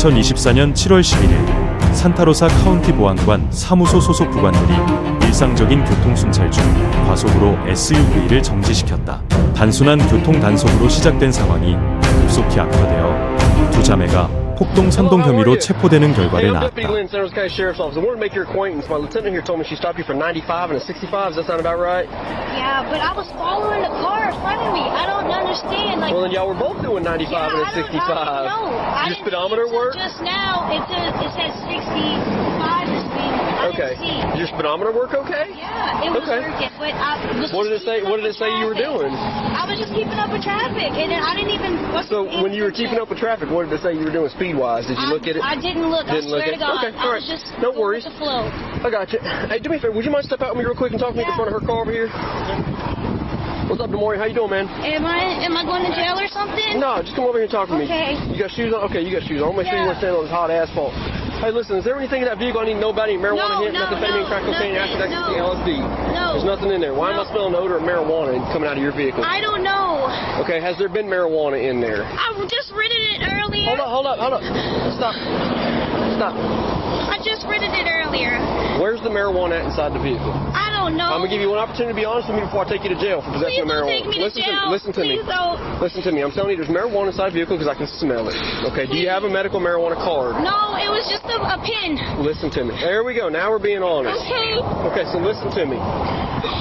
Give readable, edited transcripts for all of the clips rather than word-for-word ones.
2024년 7월 11일 산타로사 카운티 보안관 사무소 소속 구관들이 일상적인 교통순찰 중 과속으로 SUV를 정지시켰다. 단순한 교통 단속으로 시작된 상황이 급속히 악화되어 두 자매가 폭동 선동 혐의로 체포되는 결과를 낳았다. Yeah, but I was following the car in front of me. I don't understand. Like, well, then y'all were both doing 95 and 65. Your speedometer work? Just now, it says 65 is speed. Okay. Did your speedometer work okay? Yeah, it was working. But What did it say? What did it say you were doing? I was just keeping up with traffic, and then I didn't even. So when you were keeping up with traffic, what did it say you were doing speed-wise? Did you look at it? I didn't look. I swear to God. Okay, all right. No worries. The flow. I got you. Hey, do me a favor. Would you mind step out with me real quick and talk to me in front of her car over here? What's up, Demore? How you doing, man? Am I going to jail or something? No, just come over here and talk to me. Okay. You got shoes on? Okay, you got shoes on. I'll make sure you weren't standing on this hot asphalt. Hey, listen, is there anything in that vehicle I need to know about? Any marijuana hit, methamphetamine, crack cocaine, acid, ecstasy, LSD? No. There's nothing in there. Why am I smelling the odor of marijuana coming out of your vehicle? I don't know. Okay, has there been marijuana in there? I just rented it earlier. Hold up. Stop. I just rented it earlier. Where's the marijuana at inside the vehicle? I don't know. I'm going to give you one opportunity to be honest with me before I take you to jail for possession of marijuana. Please don't take me to jail. Listen to me. Please don't. Listen to me. I'm telling you there's marijuana inside the vehicle because I can smell it. Okay, do you have a medical marijuana card? No, it was just a pin. Listen to me. There we go. Now we're being honest. Okay. Okay, so listen to me.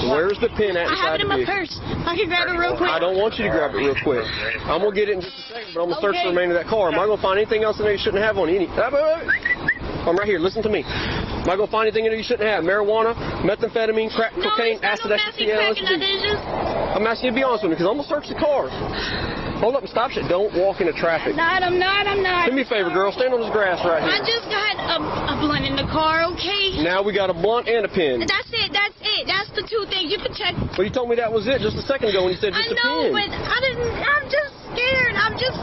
Where's the pin at I have inside it in the my vehicle? purse. I can grab it real quick. I don't want you to grab it real quick. I'm going to get it in just a second, but I'm going to search the remainder of that car. Am I going to find anything else in there you shouldn't have on you? I'm right here. Listen to me. Am I going to find anything in there you shouldn't have? Marijuana, methamphetamine, crack, cocaine, acid, ecstasy, LSD? I'm asking you to be honest with me because I'm going to search the car. Hold up and stop shit. Don't walk into traffic. I'm not. Do me a favor, girl. Stand on this grass right here. I just got a blunt in the car, okay? Now we got a blunt and a pin. That's it. That's the two things. You can check. But you told me that was it just a second ago when you said just a pin. I know, but I didn't. I'm just scared. I'm just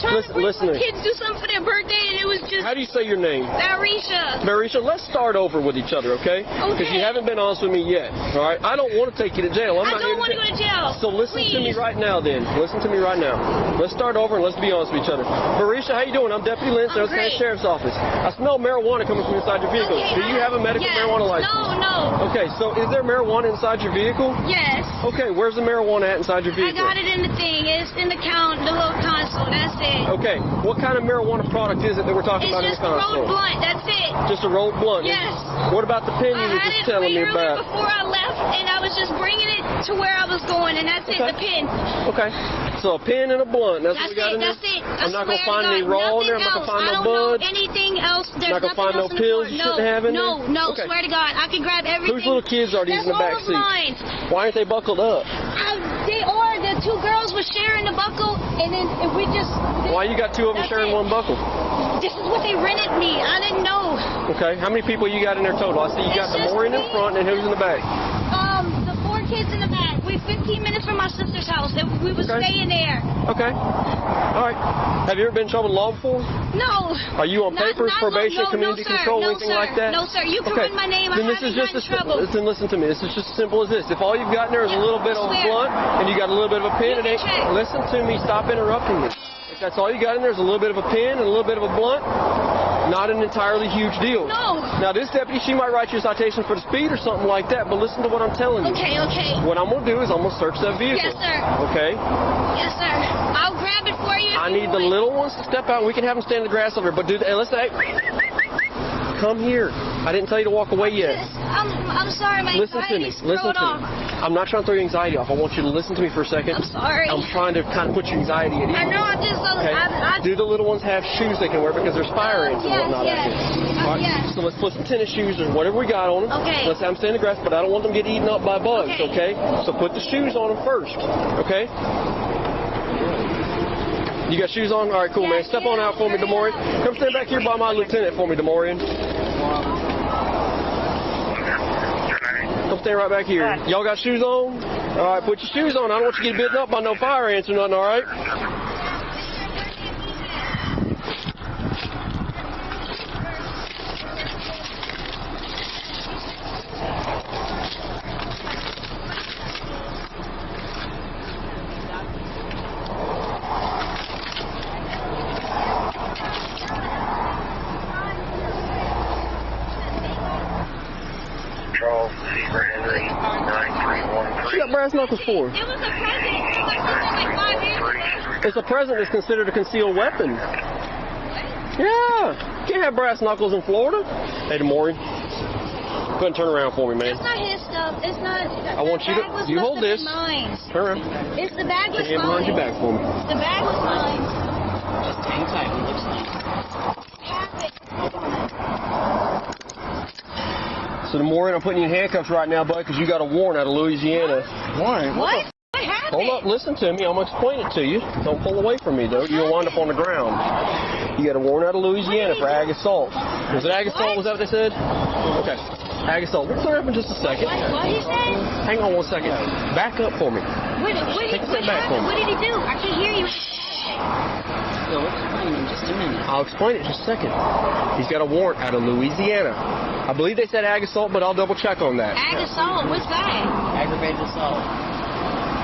trying to listen my kids do something for their birthday, and it was just. How do you say your name? Barisha, let's start over with each other, okay? Because you haven't been honest with me yet, all right? I don't want to take you to jail. I don't want to go to jail. So listen to me right now, then. Listen to me right now. Let's start over and let's be honest with each other. Barisha, how you doing? I'm Deputy Lynn, Sarasota County Sheriff's Office. I smell marijuana coming from inside your vehicle. Okay, Do you have a medical marijuana license? No. Okay, so is there marijuana inside your vehicle? Yes. Okay, where's the marijuana at inside your vehicle? I got it in the thing. It's in the little console. That's it. Okay, what kind of marijuana product is it that we're talking about in the console? It's just a rolled blunt. That's it. Just a rolled blunt? Yes. What about the pin you were just telling me about? Before I left, and I was just bringing it to where I was going, and that's it, the pin. Okay. So a pin and a blunt. That's what we got in there? That's it. I'm not going to find any raw in there. I'm not going to find no buds. Anything else. There's not going to find no pills you shouldn't have in there? No, swear to God. I can grab everything. Whose little kids are these in the back seat? Mine. Why aren't they buckled up? They are. The two girls were sharing the buckle, and then if we just... Why you got two of them sharing one buckle? This is what they rented me. I didn't know. Okay. How many people you got in there total? I see you got the Maureen in front, and who's in the back? The 4 kids in the back. We're 15 minutes from my sister's house. We were staying there. Okay. All right. Have you ever been in trouble with law before? No. Are you on papers, probation, community control, anything like that? No, sir. You can run my name. Then this is just then listen to me. This is just as simple as this. If all you've got in there is a little bit of a blunt and you got a little bit of a pin, listen to me. Stop interrupting me. If that's all you got in there is a little bit of a pin and a little bit of a blunt, not an entirely huge deal. No. Now, this deputy, she might write you a citation for the speed or something like that, but listen to what I'm telling you. Okay. What I'm going to do is I'm going to search that vehicle. Yes, sir. Okay? Yes, sir. I'll grab it for you. I need the little ones to step out. We can have them stand in the grass over here, but let's say, come here. I didn't tell you to walk away yet. I'm sorry, my anxiety's Listen to me. I'm not trying to throw your anxiety off. I want you to listen to me for a second. I'm sorry. I'm trying to kind of put your anxiety at ease. I know. Do the little ones have shoes they can wear because there's fire ants and whatnot out here? All right. So let's put some tennis shoes or whatever we got on them. Okay. Let's have them stand in the grass, but I don't want them to get eaten up by bugs. Okay. So put the shoes on them first. Okay. You got shoes on? All right, cool, man. Step on out for me, Demorian. Come stand back here by my lieutenant for me, Demorian. Come stand right back here. Y'all got shoes on? All right, put your shoes on. I don't want you to get bitten up by no fire ants or nothing, all right? Charles, Fever Henry, 9313. She got brass knuckles for. It was a present. It was like 5 years ago. It's a present that's considered a concealed weapon. Yeah. Can't have brass knuckles in Florida. Hey, Demore. Go ahead and turn around for me, man. It's not his stuff. It's not. I want you to. You hold this. Mine. Turn around. It's the bag was Put your hand behind mine. your back for me. The bag was mine. Hang tight. It looks nice. Have it. So, Demore, I'm putting you in handcuffs right now, bud, because you got a warrant out of Louisiana. Warren, What? What happened? Hold up, listen to me. I'm going to explain it to you. Don't pull away from me, though. You'll wind up on the ground. You got a warrant out of Louisiana for ag assault. Was it ag assault? Was that what they said? Okay. Ag assault. We'll clear up in just a second. What he said? Hang on one second. Back up for me. Take a step back for me. What did he do? I can hear you. We'll explain in just a minute. I'll explain it in just a second. He's got a warrant out of Louisiana. I believe they said ag assault, but I'll double check on that. Ag assault. What's that? Aggravated assault.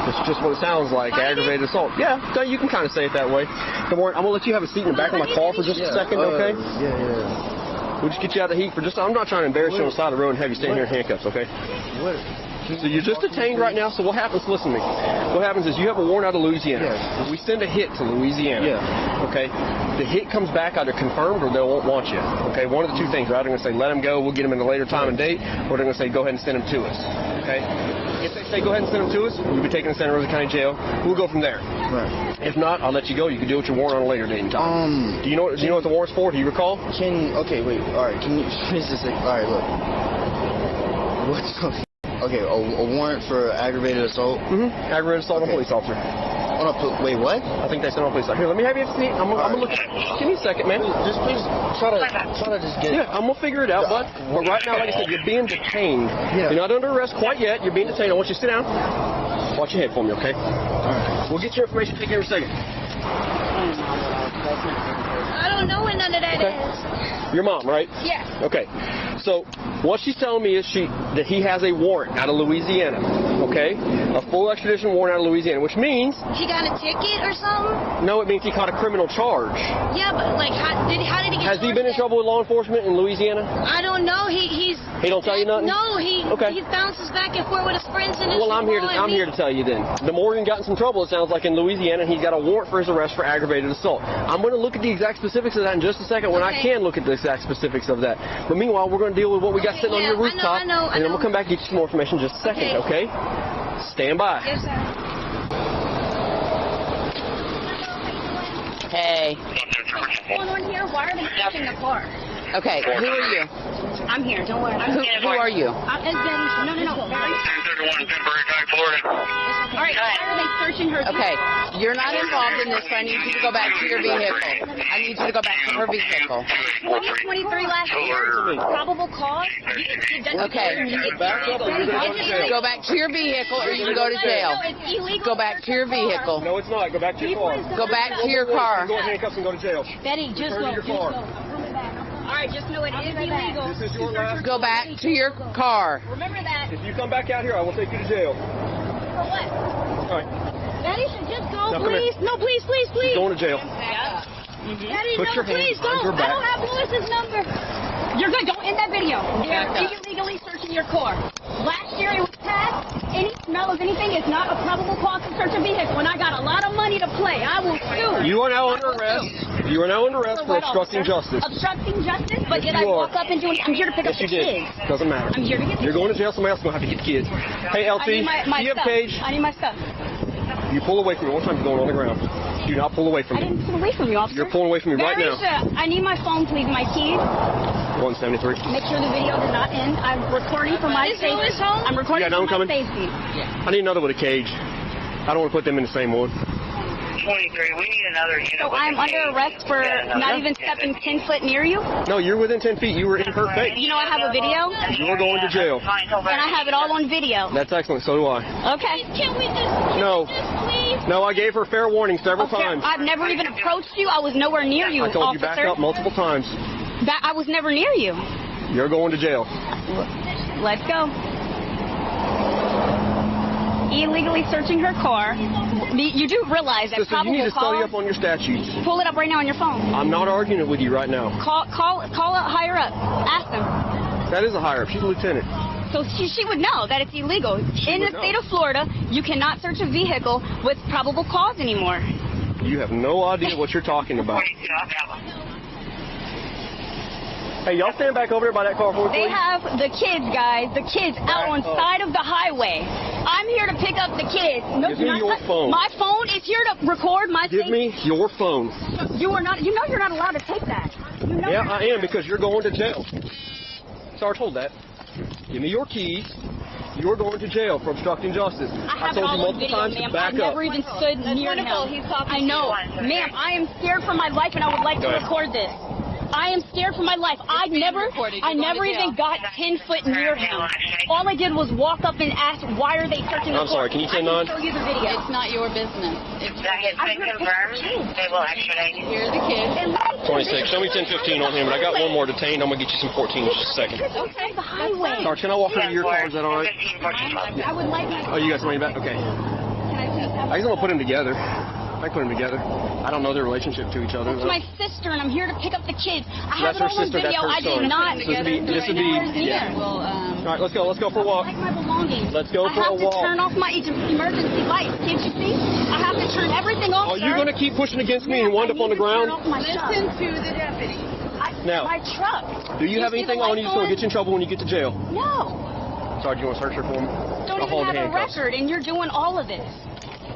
It's just what it sounds like, aggravated assault. Yeah, so you can kind of say it that way. Don't worry, I'm going to let you have a seat in the back of my car for just a second, okay? Yeah. We'll just get you out of the heat for just... I'm not trying to embarrass you on the side of the road and have you stand here in handcuffs, okay? What? So you're just detained right now, so what happens, listen to me. What happens is you have a warrant out of Louisiana. Yes. We send a hit to Louisiana. Yeah. Okay? The hit comes back either confirmed or they won't want you. Okay? One of the two things, right? They're going to say, let him go, we'll get him in a later time and date, or they're going to say, go ahead and send him to us. Okay? If they say, go ahead and send him to us, you'll be taken to Santa Rosa County Jail. We'll go from there. Right. If not, I'll let you go. You can deal with your warrant on a later date and time. Do you know what the warrant's for? Do you recall? Okay, wait. All right, can you finish this? All right, look. What's okay, a warrant for aggravated assault? Mm-hmm. Aggravated assault on a police officer. Wait, what? I think they sent on a police officer. Here, let me have you have a seat. I'm gonna look. Give me a second, man. Just please try to just get. Yeah, I'm gonna figure it out, bud. But right now, like I said, you're being detained. Yeah. You're not under arrest quite yet. You're being detained. I want you to sit down. Watch your head for me, okay? All right. We'll get your information taken in a second. I don't know what none of that is. Your mom, right? Yeah. Okay. So what she's telling me is that he has a warrant out of Louisiana. Okay? A full extradition warrant out of Louisiana, which means He got a ticket or something? no, it means he caught a criminal charge. Yeah, but like, how did he get? Has he been in trouble with law enforcement in Louisiana? I don't know. He don't tell you nothing? No, he bounces back and forth with his friends and his Well, I'm here to tell you then. The Morgan got in some trouble, it sounds like, in Louisiana, and he's got a warrant for his arrest for aggravated assault. I'm going to look at the exact specifics of that in just a second when I Okay. can look at the exact specifics of that. But meanwhile, we're going to deal with what we got Okay, sitting on yeah, your rooftop, I know. and then we'll come back and get you some more information in just a second, okay? Stand by. Yes, sir. Hey. What's going on here? Why are they searching the car? Okay, who are you? I'm here. Don't worry. Who are you? It's Betty. No. Betty. 231 Pembroke County, Florida. All right. Why are they searching her? Okay, you're not involved in this, so I need you to go back to your vehicle. I need you to go back to her vehicle. 2023 last year. Probable cause. Okay. Go back to your vehicle or you can go to jail. No, it's illegal. Go back to your vehicle. No, it's not. Go back to your car. Go back to your car. Go in handcuffs and go to jail. Betty, just Return go. to your car. All right, just know it is illegal. This is your last. Go back to your car. Remember that. If you come back out here, I will take you to jail. For what? All right. Betty should just go, Now, come please. here. No, please. You're going to jail. Betty, Put no, your hand please behind don't. your back. I don't have Lewis's number. You're good. Don't end that video. They're illegally searching your car. Last year it was passed. Any smell of anything is not a probable cause to search a vehicle. And I got a lot of money to play. I will sue. You are now under arrest. You are now under arrest for what, obstructing officer? justice. Obstructing justice? But Yes, did I you walk are. up and do it? I'm here to pick Yes, up you the did. kids. Doesn't matter. I'm here to get the You're kids. going to jail. Somebody else is going to have to get the kids. Hey, I LT, need my you have stuff. cage. I need my stuff. You pull away from me. One time you're going on the ground. Do not pull away from I me. didn't pull away from you, officer. You're pulling away from me right Very now. sure. I need my phone, please. My keys. 173. Make sure the video does not end. I'm recording for my safety. I'm recording You got for another my coming? safety. I need another with a cage. I don't want to put them in the same one. 23, we need another unit. So I'm under arrest for not even stepping 10 foot near you? No, you're within 10 feet. You were in her face. You know I have a video? You're going to jail. And I have it all on video. That's excellent. So do I. Okay. Can we just No. please? No, I gave her fair warning several Okay, times. I've never even approached you. I was nowhere near you, I told you officer. back up multiple times. I was never near you. You're going to jail. Let's go. Illegally searching her car. You do realize that Sister, you need probable to study cause. up on your statutes. Pull it up right now on your phone. I'm not arguing it with you right now. Call up higher up. Ask them. That is a higher up. She's a lieutenant. So she would know that it's illegal. In the state of Florida, you cannot search a vehicle with probable cause anymore. You have no idea what you're talking about. Hey, y'all stand back over there by that car for me, They please. have the kids, guys, the kids out on side of the highway. I'm here to pick up the kids. No, Give me your phone. My phone is here to record my Give me your phone. You are not. You know you're not allowed to take that. You know Yeah, I am, because you're going to jail. Sarge, hold that. Give me your keys. You're going to jail for obstructing justice. I have it told you all on multiple video, times ma'am. to back I've up. never even stood near him. I know. Ma'am, I am scared for my life, and I would like to Go ahead. record this. I am scared for my life. I never even got 10 foot near him. All I did was walk up and ask, why are they searching the I'm sorry, can you say I none? can show you the video. It's not your business. It's That has been confirmed. They will extradite you. here are the kids. 26. Show me 10-15 on him, but I got one more detained. I'm going to get you some 14 in just a second. Okay, the highway. Sarge, can I walk over to your car? Is that all right? 15, 14. I would like my... Oh, you got somebody back? Okay. Can I please have... I just want to put them together. I put them together. I don't know their relationship to each other. That's my sister, and I'm here to pick up the kids. I have That's her it all on sister, that's video. her I did son. not... So this would be, yeah. Well, All right, let's go for a walk. I like my belongings. Let's go for I a have to walk. turn off my emergency lights. Can't you see? I have to turn everything off, Are you going to keep pushing against me and wind up on the ground? listen to the deputy. Now, My truck. do you have see the anything on lights you that's going to get you in trouble when you get to jail? No. Sarge, you want to search her for me? Don't I'll hold even the have a handcuffs. record, and you're doing all of this.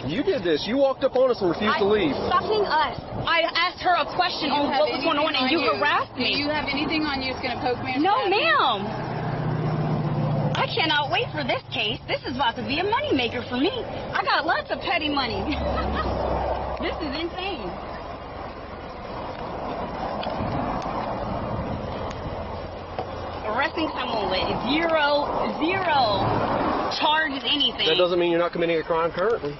You did this. You walked up on us and refused to leave. Fucking us. I asked her a question on what was going on, and you harassed Do me. you have anything on you that's going to poke me? or No, stab me? ma'am. I cannot wait for this case. This is about to be a moneymaker for me. I got lots of petty money. This is insane. Arresting someone with zero charges, anything. That doesn't mean you're not committing a crime currently.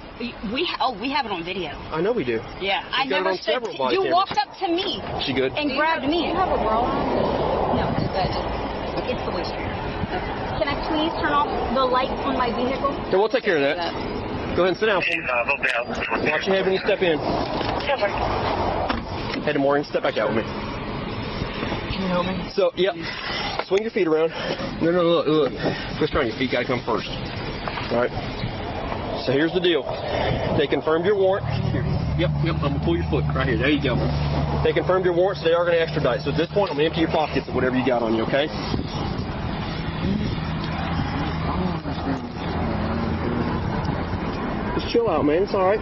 We have it on video. I know we do. Yeah, I got it never on said. several body You cameras. walked up to me She good? and grabbed me. You have a bra on? No, it's the waist trainer. Can I please turn off the lights on my vehicle? Yeah, we'll take care of that. Go ahead and sit down for me. They'll be able to- Watch your head when you step in. Head to Maureen, step back out with me. Can you help me? So, yep. Swing your feet around. No, look. Twist around. Your feet got to come first. All right. So here's the deal. They confirmed your warrant. Here. Yep. I'm going to pull your foot right here. There you go. They confirmed your warrant, so they are going to extradite. So at this point, I'm going to empty your pockets of whatever you got on you, okay? Just chill out, man. It's all right.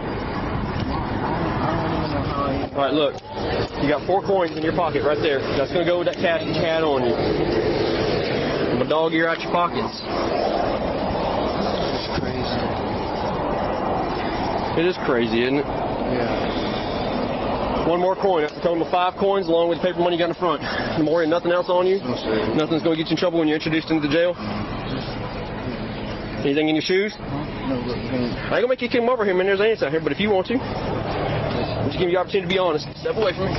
All right, look. You got 4 coins in your pocket right there. That's going to go with that cash you had on you. I'm going to dog ear out your pockets. It's crazy. It is crazy, isn't it? Yeah. 1 more coin. That's a total of 5 coins along with the paper money you got in the front. No more, and nothing else on you? No, sir. Nothing's going to get you in trouble when you're introduced into the jail? Anything in your shoes? No, look, man. I ain't going to make you come over here, man. There's ants out here, but if you want to, I'm just giving you the opportunity to be honest. Step away from me.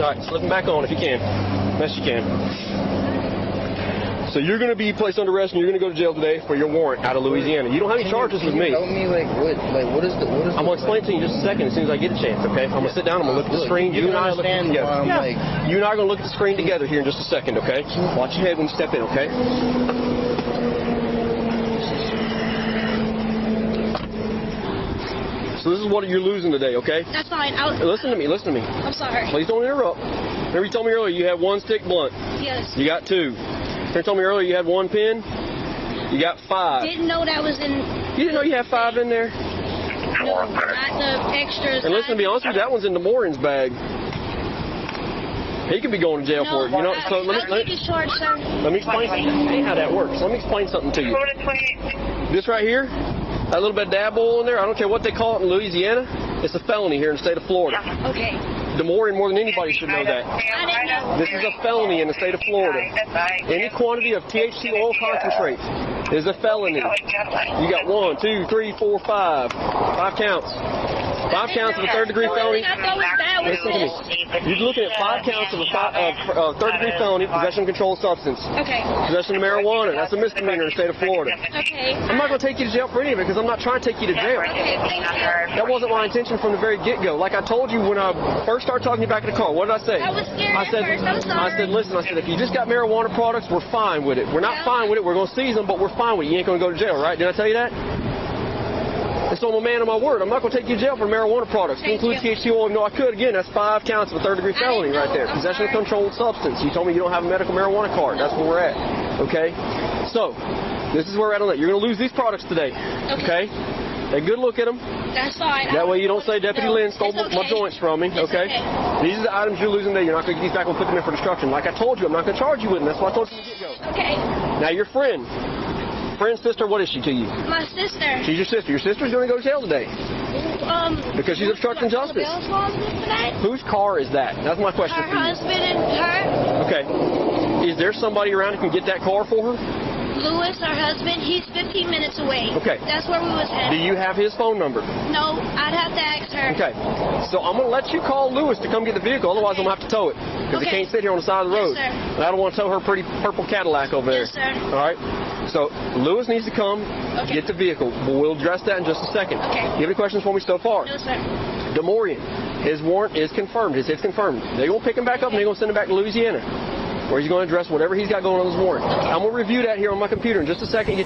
All right, slip them back on if you can. Best you can. So you're going to be placed under arrest and you're going to go to jail today for your warrant out of Louisiana. You don't have any charges with me. Help me, what is the I'm going to explain to you in just a second as soon as I get a chance, okay? I'm going to sit down, I'm going to look at the screen. You and I are looking together. You and I are going to look at the screen together here in just a second, okay? Watch your head when you step in, okay? So this is what you're losing today, okay? That's fine. Listen to me. I'm sorry. Please don't interrupt. Remember you told me earlier you had 1 stick blunt. Yes. You got 2. You told me earlier you had 1 pen. You got 5. Didn't know that was in. You didn't know you had 5 in there? No, not the extras. And listen, to be honest with you, that one's in the Morin's bag. He could be going to jail for it. You know, so let me charged, sir. explain something. How that works. Let me explain something to you. This right here, that little bit of dab oil in there, I don't care what they call it in Louisiana, it's a felony here in the state of Florida. Okay. DeMorin, more than anybody, should know that. This is a felony in the state of Florida. Any quantity of THC oil concentrate is a felony. You got 1, 2, 3, 4, 5. 5 counts. 5 counts of a third-degree felony. That's always bad with Listen to me. You're looking at 5 counts of a third-degree felony, possession of controlled substance. Okay. Possession of marijuana, that's a misdemeanor in the state of Florida. Okay. I'm not going to take you to jail for any of it because I'm not trying to take you to jail. That wasn't my intention from the very get-go. Like I told you when I first started talking to you back in the car, what did I say? I was scared at first. I'm sorry. I said, listen, if you just got marijuana products, we're fine with it. We're not fine with it. We're going to seize them, but we're fine with it. You ain't going to go to jail, right? Did I tell you that? And so I'm a man of my word. I'm not going to take you to jail for marijuana products. To include THC oil, no, I could. Again, that's 5 counts of a third-degree felony right there. Possession of controlled substance. You told me you don't have a medical marijuana card. That's where we're at. Okay? So, this is where we're at on that. You're going to lose these products today. Okay? Take a good look at them. That's fine. That way you don't say Deputy No, Lynn stole it's my okay. joints from me. It's Okay? okay. These are the items you're losing today. You're not going to get these back and put them in for destruction. Like I told you, I'm not going to charge you with them. That's why I told you from the get-go. Okay. Now, your friend, sister, what is she to you? My sister. She's your sister. Your sister's going to go to jail today because she's obstructing justice. Bill's mom today? Whose car is that? That's my question Her for you. husband and her. Okay. Is there somebody around who can get that car for her? Lewis, her husband, he's 15 minutes away. Okay. That's where we was Do headed. you have his phone number? No, I'd have to ask her. Okay. So I'm going to let you call Lewis to come get the vehicle. Otherwise, I'm going to have to tow it because he Okay. can't sit here on the side of the road. Yes, sir. And I don't want to tow her pretty purple Cadillac over there. Yes, sir. All right. So Lewis needs to come Okay. get the vehicle. We'll address that in just a second. Okay. You have any questions for me so far? No, sir. DeMorian, his warrant is confirmed. It's confirmed. They're going to pick him back up and they're going to send him back to Louisiana, where he's going to address whatever he's got going on his warrant. I'm going to review that here on my computer in just a second.